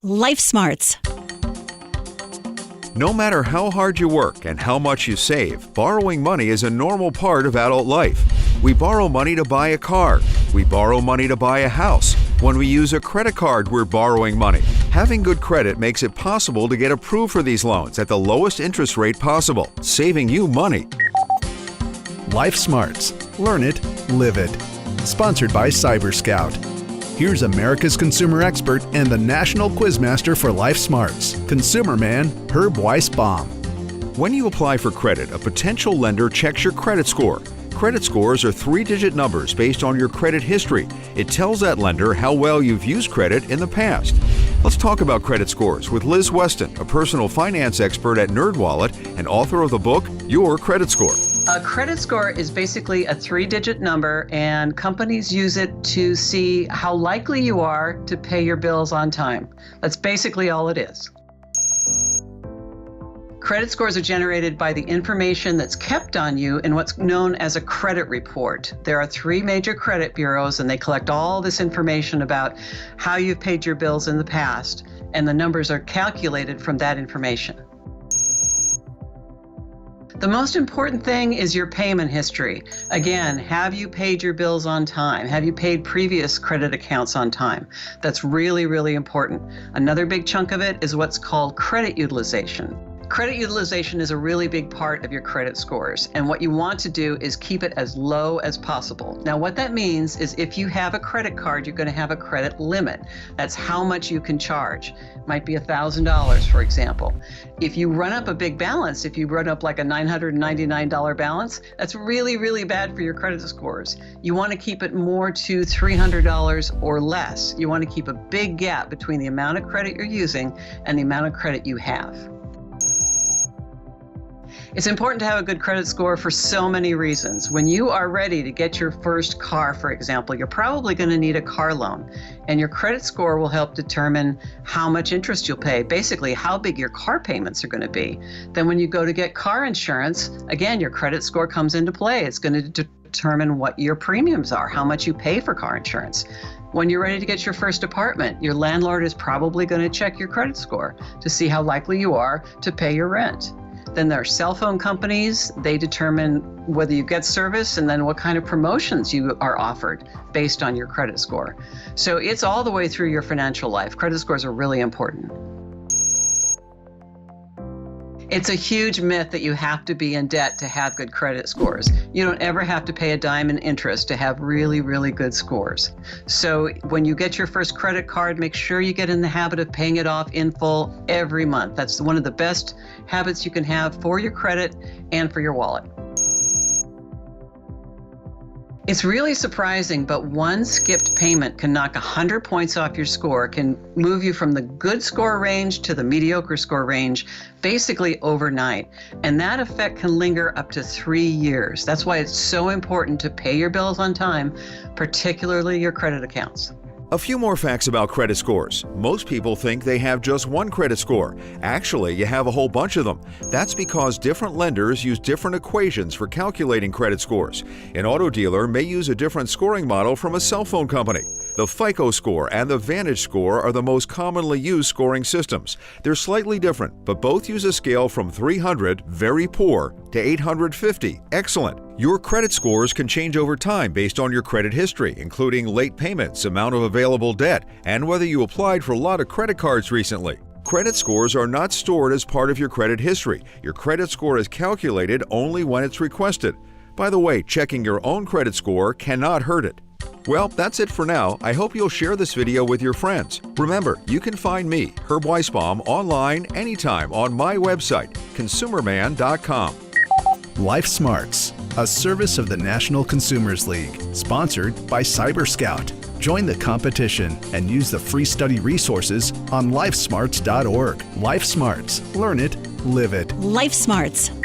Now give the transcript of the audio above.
LifeSmarts. No matter how hard you work and how much you save, borrowing money is a normal part of adult life. We borrow money to buy a car. We borrow money to buy a house. When we use a credit card, we're borrowing money. Having good credit makes it possible to get approved for these loans at the lowest interest rate possible, saving you money. LifeSmarts. Learn it, live it. Sponsored by CyberScout. Here's America's consumer expert and the national quizmaster for LifeSmarts, consumer man Herb Weisbaum. When you apply for credit, a potential lender checks your credit score. Credit scores are 3-digit numbers based on your credit history. It tells that lender how well you've used credit in the past. Let's talk about credit scores with Liz Weston, a personal finance expert at NerdWallet and author of the book, Your Credit Score. A credit score is basically a 3-digit number, and companies use it to see how likely you are to pay your bills on time. That's basically all it is. Credit scores are generated by the information that's kept on you in what's known as a credit report. There are 3 major credit bureaus, and they collect all this information about how you've paid your bills in the past, and the numbers are calculated from that information. The most important thing is your payment history. Again, have you paid your bills on time? Have you paid previous credit accounts on time? That's really, really important. Another big chunk of it is what's called credit utilization. Credit utilization is a really big part of your credit scores, and what you want to do is keep it as low as possible. Now, what that means is if you have a credit card, you're going to have a credit limit. That's how much you can charge. It might be $1,000, for example. If you run up a big balance, if you run up like a $999 balance, that's really, really bad for your credit scores. You want to keep it more to $300 or less. You want to keep a big gap between the amount of credit you're using and the amount of credit you have. It's important to have a good credit score for so many reasons. When you are ready to get your first car, for example, you're probably going to need a car loan, and your credit score will help determine how much interest you'll pay, basically how big your car payments are going to be. Then when you go to get car insurance, again, your credit score comes into play. It's going to determine what your premiums are, how much you pay for car insurance. When you're ready to get your first apartment, your landlord is probably going to check your credit score to see how likely you are to pay your rent. Then there are cell phone companies. They determine whether you get service and then what kind of promotions you are offered based on your credit score. So it's all the way through your financial life. Credit scores are really important. It's a huge myth that you have to be in debt to have good credit scores. You don't ever have to pay a dime in interest to have really, really good scores. So when you get your first credit card, make sure you get in the habit of paying it off in full every month. That's one of the best habits you can have for your credit and for your wallet. It's really surprising, but one skipped payment can knock 100 points off your score, can move you from the good score range to the mediocre score range basically overnight. And that effect can linger up to 3 years. That's why it's so important to pay your bills on time, particularly your credit accounts. A few more facts about credit scores. Most people think they have just one credit score. Actually, you have a whole bunch of them. That's because different lenders use different equations for calculating credit scores. An auto dealer may use a different scoring model from a cell phone company. The FICO score and the Vantage score are the most commonly used scoring systems. They're slightly different, but both use a scale from 300, very poor, to 850, excellent. Your credit scores can change over time based on your credit history, including late payments, amount of available debt, and whether you applied for a lot of credit cards recently. Credit scores are not stored as part of your credit history. Your credit score is calculated only when it's requested. By the way, checking your own credit score cannot hurt it. Well, that's it for now. I hope you'll share this video with your friends. Remember, you can find me, Herb Weisbaum, online anytime on my website, consumerman.com. LifeSmarts, a service of the National Consumers League, sponsored by CyberScout. Join the competition and use the free study resources on LifeSmarts.org. LifeSmarts. Learn it, live it. LifeSmarts.